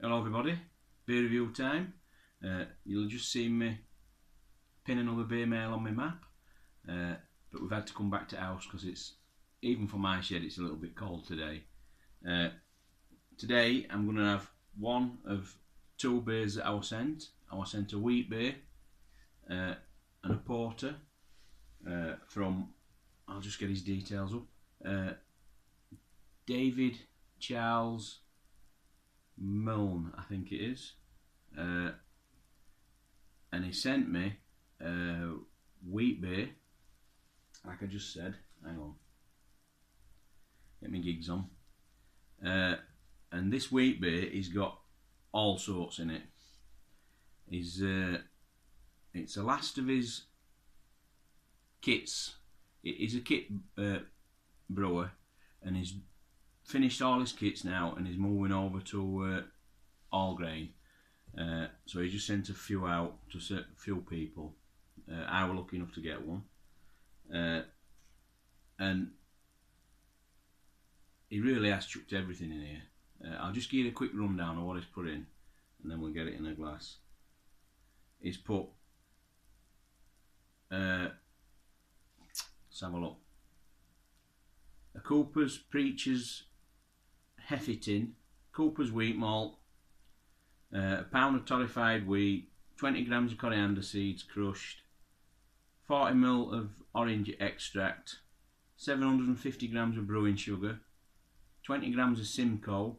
Hello everybody, beer review time. You'll just see me pin another beer mail on my map, but we've had to come back to house because it's, even for my shed, it's a little bit cold today. Today I'm going to have one of two beers that I was sent. I was sent a wheat beer and a porter from, I'll just get his details up, David Charles Milne, I think it is, and he sent me wheat beer, like I just said. Hang on, get my gigs on. And this wheat beer, he's got all sorts in it. It's the last of his kits. He's a kit brewer, and he's finished all his kits now, and he's moving over to all grain. So he just sent a few out to a few people. I was lucky enough to get one, and he really has chucked everything in here. I'll just give you a quick rundown of what he's put in, and then we'll get it in a glass. He's put, let's have a look, a Cooper's Preacher's Heffington, Cooper's wheat malt, a pound of torrefied wheat, 20 grams of coriander seeds crushed, 40 ml of orange extract, 750 grams of brewing sugar, 20 grams of Simcoe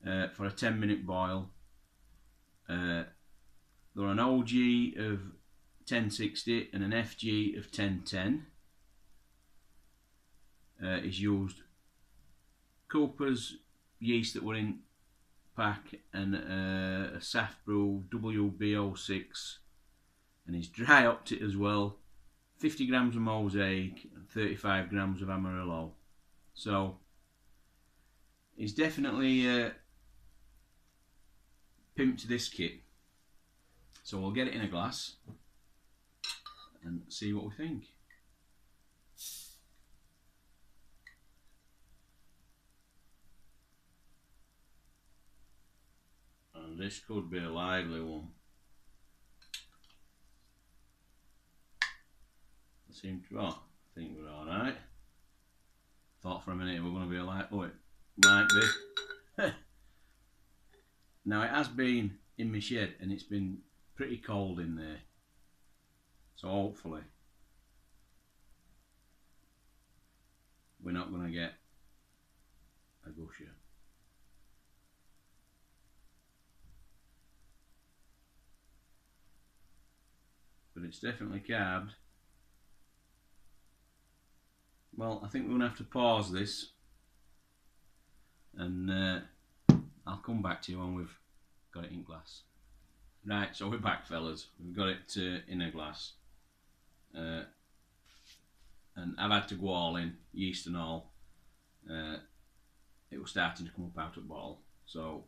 for a 10-minute boil. They're an OG of 1060 and an FG of 1010. He's used Cooper's yeast that were in pack and a Saf Brew WBO6, and he's dry hopped it as well. 50 grams of Mosaic and 35 grams of Amarillo. So he's definitely pimped this kit. So we'll get it in a glass and see what we think. And this could be a lively one. I think we're alright. Thought for a minute we're going to be like, oh, it might be. Now, it has been in my shed and it's been pretty cold in there, so hopefully we're not going to get a gusher. But it's definitely carbed. Well, I think we're going to have to pause this, and I'll come back to you when we've got it in glass. Right, so we're back, fellas. We've got it in a glass, and I've had to go all in, yeast and all. It was starting to come up out of the bottle. So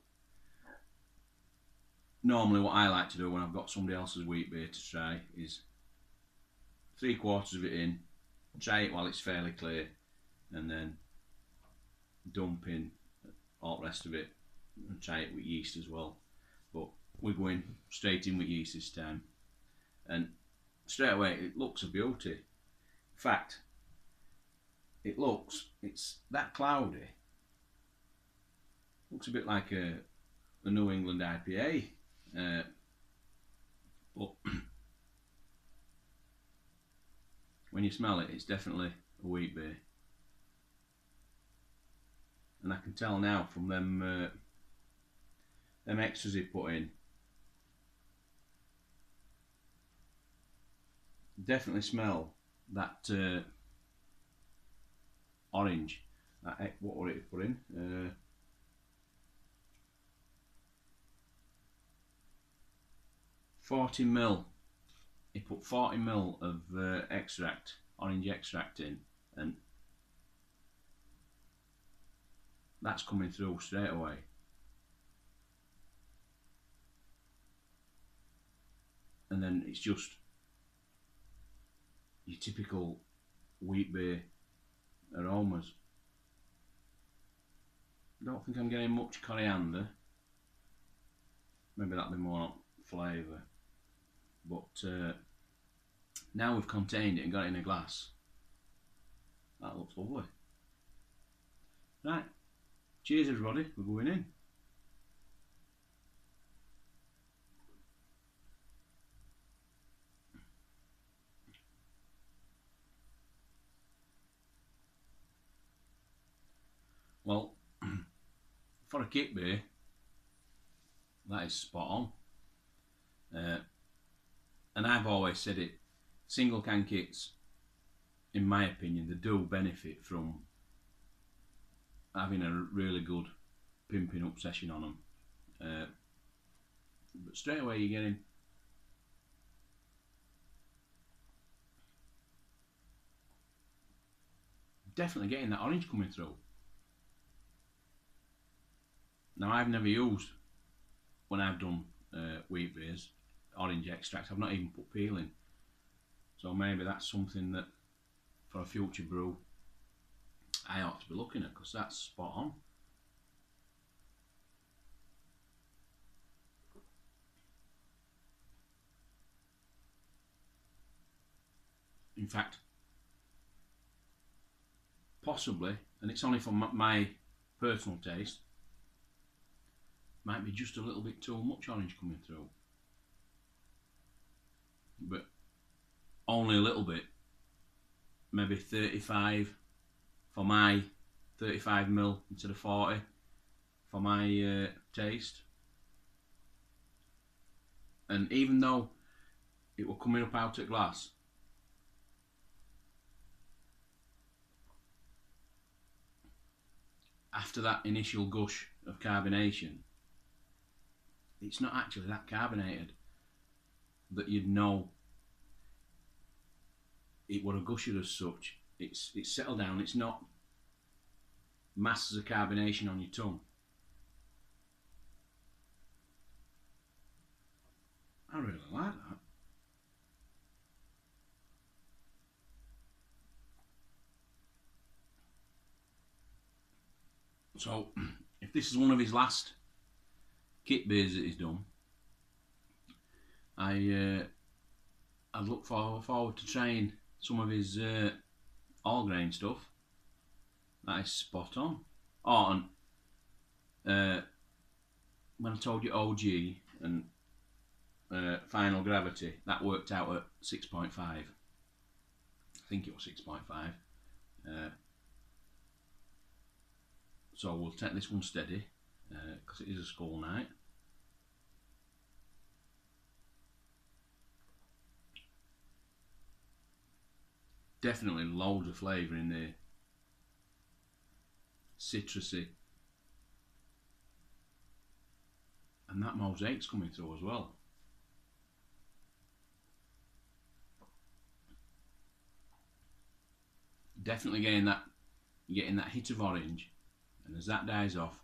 normally what I like to do when I've got somebody else's wheat beer to try is 3/4 of it in, try it while it's fairly clear, and then dump in all the rest of it and try it with yeast as well. But we're going straight in with yeast this time, and straight away it looks a beauty. In fact, it's that cloudy. Looks a bit like a New England IPA, but when you smell it, it's definitely a wheat beer. And I can tell now from them extras he put in. Definitely smell that orange. What were it he put in? 40 ml. He put 40 ml of extract, orange extract in, and that's coming through straight away. And then it's just your typical wheat beer aromas. I don't think I'm getting much coriander. maybe that'll be more flavour. But now we've contained it and got it in a glass, that looks lovely. Right, cheers everybody, we're going in. Well, for a kit beer, that is spot on. And I've always said it, single can kits, in my opinion, they do benefit from having a really good pimping up session on them. But straight away you're getting definitely getting that orange coming through. Now I've never used, when I've done wheat beers, orange extract. I've not even put peel in, so maybe that's something that for a future brew I ought to be looking at, because that's spot on. In fact, possibly, and it's only for my personal taste, might be just a little bit too much orange coming through, but only a little bit, maybe 35 for my 35ml instead of 40 for my taste. And even though it were coming up out of glass, after that initial gush of carbonation, it's not actually that carbonated that you'd know it were a gusher as such. It's settled down, it's not masses of carbonation on your tongue. I really like that. So, if this is one of his last kit beers that he's done, I'd look forward to trying some of his all grain stuff. That is spot on. Oh, and when I told you OG and Final Gravity, that worked out at 6.5. I think it was 6.5. So we'll take this one steady, because it is a school night. Definitely loads of flavour in there. Citrusy. And that mosaic's coming through as well. Definitely getting that hit of orange, and as that dies off,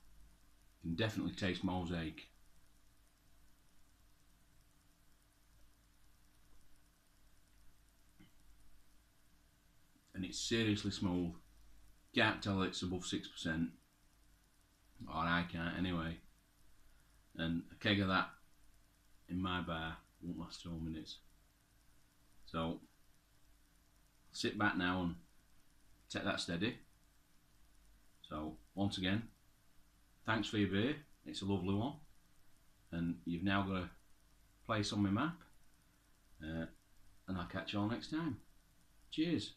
you can definitely taste mosaic. And it's seriously smooth. Can't tell it's above 6%, or I can't anyway. And a keg of that in my bar won't last 2 minutes. So sit back now and take that steady. So once again, thanks for your beer, it's a lovely one, and you've now got a place on my map, and I'll catch you all next time. Cheers.